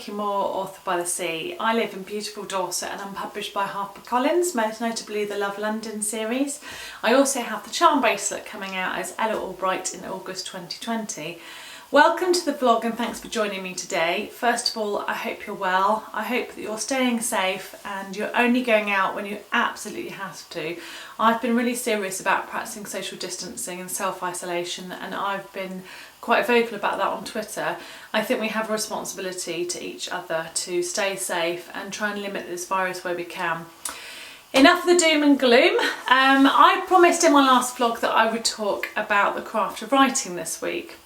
Nikki Moore, author by the sea. I live in beautiful Dorset and I'm published by HarperCollins, most notably the Love London series. I also have the charm bracelet coming out as Ella Allbright in August 2020. Welcome to the vlog and thanks for joining me today. First of all, I hope you're well. I hope that you're staying safe and you're only going out when you absolutely have to. I've been really serious about practicing social distancing and self-isolation, and I've been quite vocal about that on Twitter. I think we have a responsibility to each other to stay safe and try and limit this virus where we can. Enough of the doom and gloom. I promised in my last vlog that I would talk about the craft of writing this week.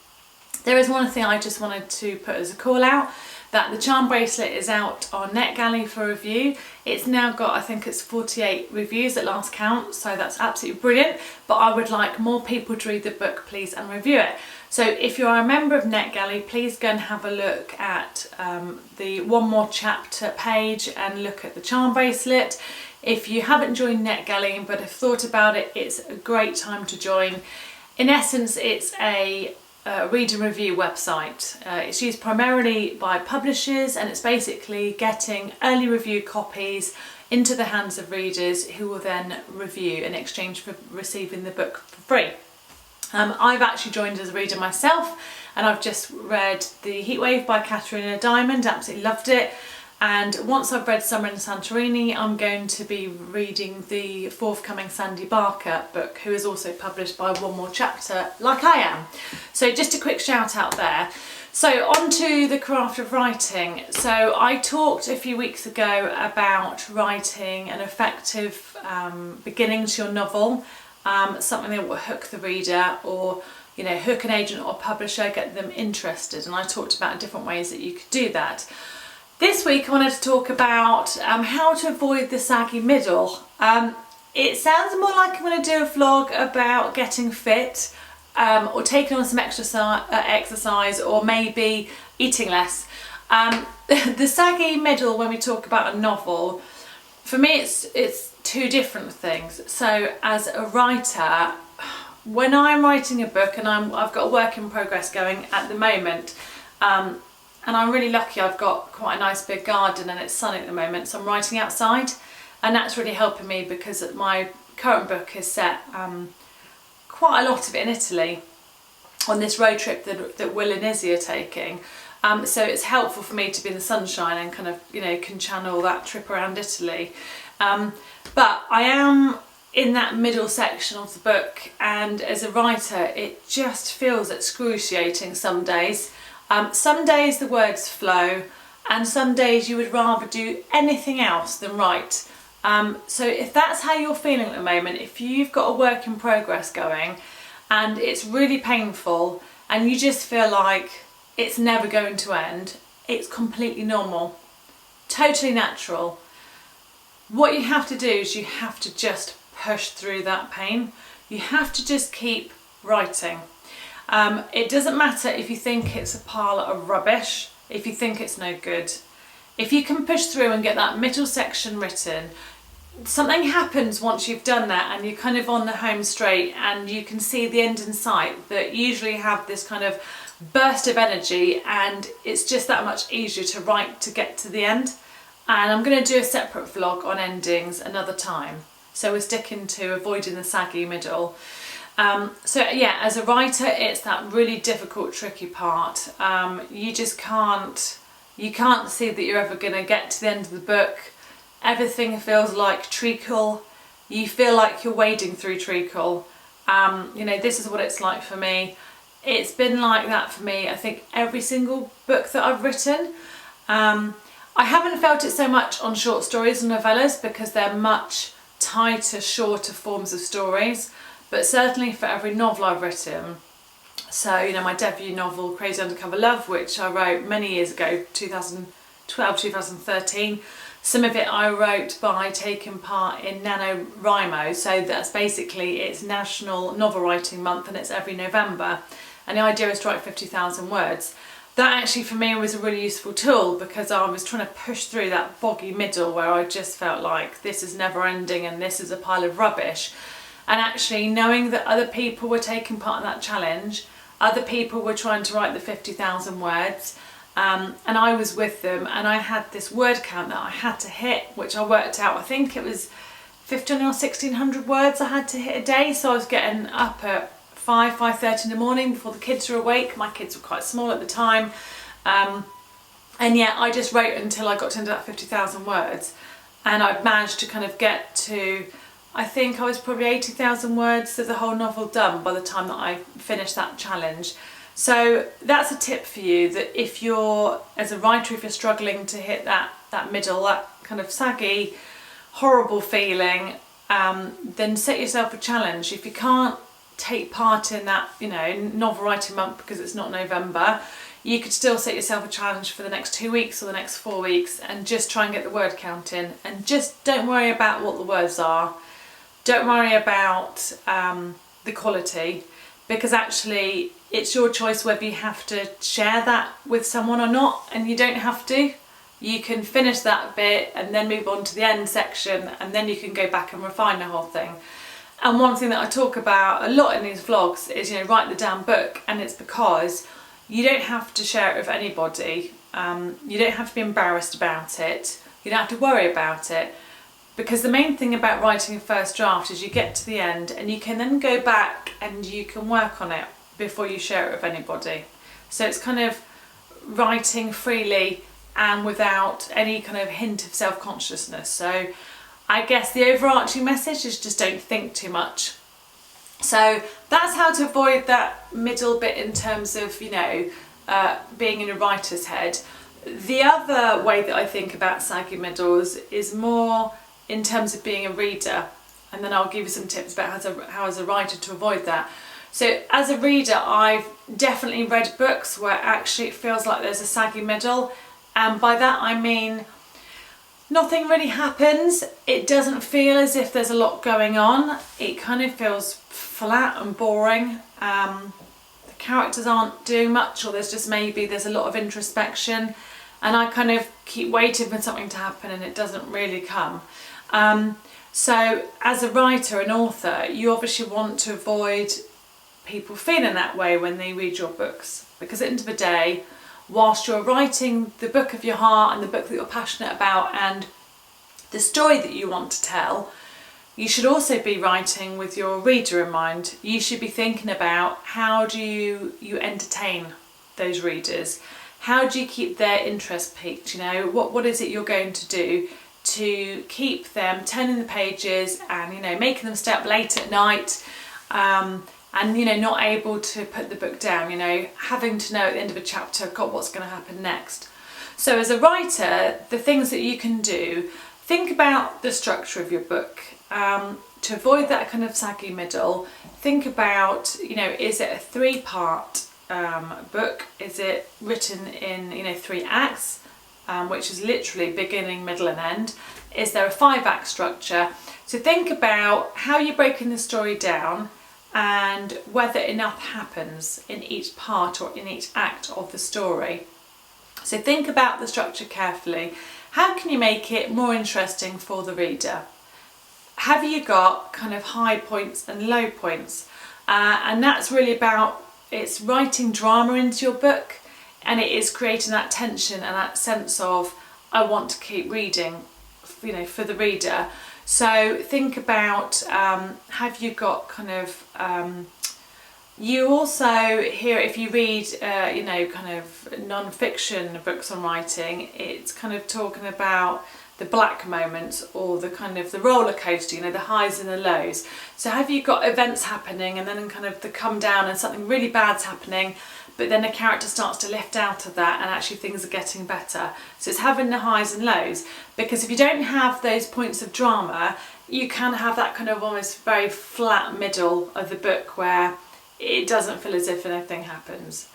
There is one thing I just wanted to put as a call out, that the charm bracelet is out on NetGalley for review. It's now got, I think it's 48 reviews at last count, so that's absolutely brilliant. But I would like more people to read the book, please, and review it. So if you are a member of NetGalley, please go and have a look at the One More Chapter page and look at the charm bracelet. If you haven't joined NetGalley but have thought about it, it's a great time to join. In essence, it's a read and review website. It's used primarily by publishers, and it's basically getting early review copies into the hands of readers who will then review in exchange for receiving the book for free. I've actually joined as a reader myself, and I've just read The Heatwave by Katerina Diamond, absolutely loved it. And once I've read Summer in Santorini, I'm going to be reading the forthcoming Sandy Barker book, who is also published by One More Chapter, like I am. So just a quick shout out there. So on to the craft of writing. So I talked a few weeks ago about writing an effective beginning to your novel, something that will hook the reader, or hook an agent or publisher, get them interested. And I talked about different ways that you could do that. This week I wanted to talk about how to avoid the saggy middle. It sounds more like I'm going to do a vlog about getting fit, or taking on some exercise, or maybe eating less. The saggy middle, when we talk about a novel, for me it's two different things. So as a writer, when I'm writing a book, and I've got a work in progress going at the moment, and I'm really lucky, I've got quite a nice big garden and it's sunny at the moment, so I'm writing outside, and that's really helping me because my current book is set quite a lot of it in Italy on this road trip that Will and Izzy are taking. So it's helpful for me to be in the sunshine and kind of, can channel that trip around Italy. But I am in that middle section of the book, and as a writer it just feels excruciating some days. Some days the words flow, and some days you would rather do anything else than write. So if that's how you're feeling at the moment, if you've got a work in progress going and it's really painful and you just feel like it's never going to end, it's completely normal, totally natural. What you have to do is you have to just push through that pain. You have to just keep writing. It doesn't matter if you think it's a pile of rubbish, if you think it's no good. If you can push through and get that middle section written, something happens once you've done that and you're kind of on the home straight and you can see the end in sight, that usually have this kind of burst of energy, and it's just that much easier to write to get to the end. And I'm going to do a separate vlog on endings another time. So we're sticking to avoiding the saggy middle. So yeah, as a writer, it's that really difficult, tricky part. You can't see that you're ever going to get to the end of the book. Everything feels like treacle. You feel like you're wading through treacle. This is what it's like for me. It's been like that for me, I think, every single book that I've written. I haven't felt it so much on short stories and novellas because they're much tighter, shorter forms of stories. But certainly for every novel I've written, so my debut novel Crazy Undercover Love, which I wrote many years ago, 2012, 2013, some of it I wrote by taking part in NaNoWriMo, so that's basically, it's National Novel Writing Month and it's every November, and the idea is to write 50,000 words. That actually for me was a really useful tool because I was trying to push through that boggy middle where I just felt like this is never ending and this is a pile of rubbish. And actually knowing that other people were taking part in that challenge, other people were trying to write the 50,000 words, and I was with them, and I had this word count that I had to hit, which I worked out, I think it was 1500 or 1600 words I had to hit a day. So I was getting up at 5:30 in the morning before the kids were awake. My kids were quite small at the time, and yet I just wrote until I got to that 50,000 words, and I've managed to kind of get to, I think I was probably 80,000 words of the whole novel done by the time that I finished that challenge. So that's a tip for you, that if you're, as a writer, if you're struggling to hit that middle, that kind of saggy, horrible feeling, then set yourself a challenge. If you can't take part in that, novel writing month because it's not November, you could still set yourself a challenge for the next 2 weeks or the next 4 weeks and just try and get the word count in, and just don't worry about what the words are. Don't worry about the quality, because actually it's your choice whether you have to share that with someone or not, and you don't have to. You can finish that bit and then move on to the end section, and then you can go back and refine the whole thing. And one thing that I talk about a lot in these vlogs is, write the damn book, and it's because you don't have to share it with anybody. You don't have to be embarrassed about it. You don't have to worry about it, because the main thing about writing a first draft is you get to the end and you can then go back and you can work on it before you share it with anybody. So it's kind of writing freely and without any kind of hint of self-consciousness. So I guess the overarching message is just don't think too much. So that's how to avoid that middle bit in terms of, being in a writer's head. The other way that I think about saggy middles is more in terms of being a reader, and then I'll give you some tips about how as a writer to avoid that. So as a reader, I've definitely read books where actually it feels like there's a saggy middle, and by that I mean nothing really happens. It doesn't feel as if there's a lot going on. It kind of feels flat and boring. The characters aren't doing much, or there's a lot of introspection, and I kind of keep waiting for something to happen and it doesn't really come. So as a writer and author, you obviously want to avoid people feeling that way when they read your books, because at the end of the day, whilst you're writing the book of your heart and the book that you're passionate about and the story that you want to tell, you should also be writing with your reader in mind. You should be thinking about how do you entertain those readers? How do you keep their interest piqued? What is it you're going to do to keep them turning the pages and making them stay up late at night, and not able to put the book down, having to know at the end of a chapter, God, what's going to happen next. So as a writer, the things that you can do, think about the structure of your book, to avoid that kind of saggy middle. Think about, is it a 3-part book? Is it written in 3 acts? Which is literally beginning, middle and end. Is there a 5-act structure? So think about how you're breaking the story down and whether enough happens in each part or in each act of the story. So think about the structure carefully. How can you make it more interesting for the reader? Have you got kind of high points and low points? And that's really about, it's writing drama into your book. And it is creating that tension and that sense of, I want to keep reading, for the reader. So think about, have you got kind of, you also hear, if you read, kind of non-fiction books on writing, it's kind of talking about the black moments, or the kind of the roller coaster, the highs and the lows. So have you got events happening and then kind of the come down and something really bad's happening, but then the character starts to lift out of that and actually things are getting better. So it's having the highs and lows, because if you don't have those points of drama, you can have that kind of almost very flat middle of the book where it doesn't feel as if anything happens.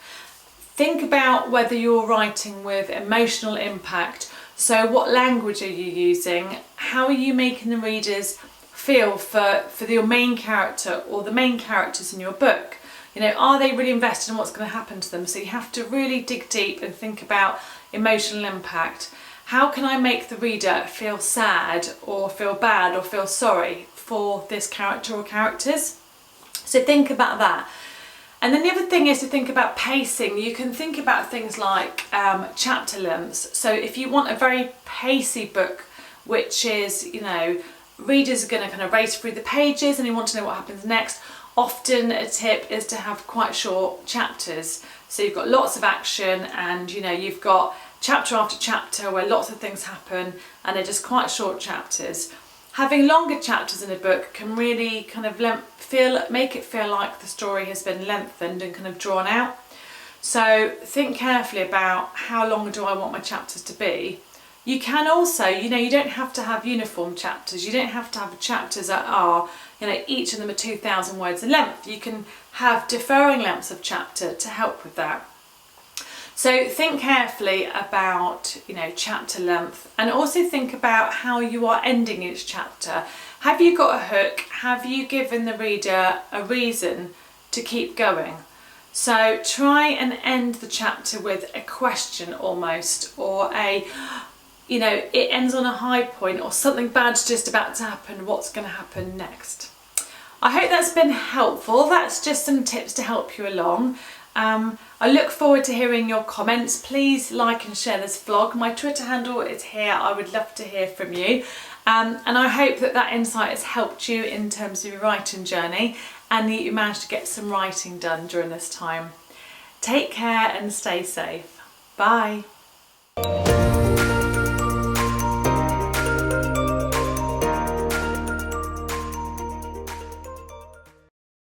Think about whether you're writing with emotional impact. So what language are you using? How are you making the readers feel for your main character or the main characters in your book? Are they really invested in what's going to happen to them? So you have to really dig deep and think about emotional impact. How can I make the reader feel sad or feel bad or feel sorry for this character or characters? So think about that. And then the other thing is to think about pacing. You can think about things like chapter lengths. So if you want a very pacey book, which is, you know, readers are going to kind of race through the pages and you want to know what happens next, often a tip is to have quite short chapters. So you've got lots of action and, you know, you've got chapter after chapter where lots of things happen and they're just quite short chapters. Having longer chapters in a book can really kind of make it feel like the story has been lengthened and kind of drawn out. So think carefully about how long do I want my chapters to be. You can also, you know, you don't have to have uniform chapters. You don't have to have chapters that are, you know, each of them are 2,000 words in length. You can have differing lengths of chapter to help with that. So think carefully about, you know, chapter length, and also think about how you are ending each chapter. Have you got a hook? Have you given the reader a reason to keep going? So try and end the chapter with a question almost, or a, you know, it ends on a high point, or something bad's just about to happen, what's going to happen next? I hope that's been helpful. That's just some tips to help you along. I look forward to hearing your comments. Please like and share this vlog. My Twitter handle is here. I would love to hear from you. And I hope that that insight has helped you in terms of your writing journey and that you managed to get some writing done during this time. Take care and stay safe. Bye.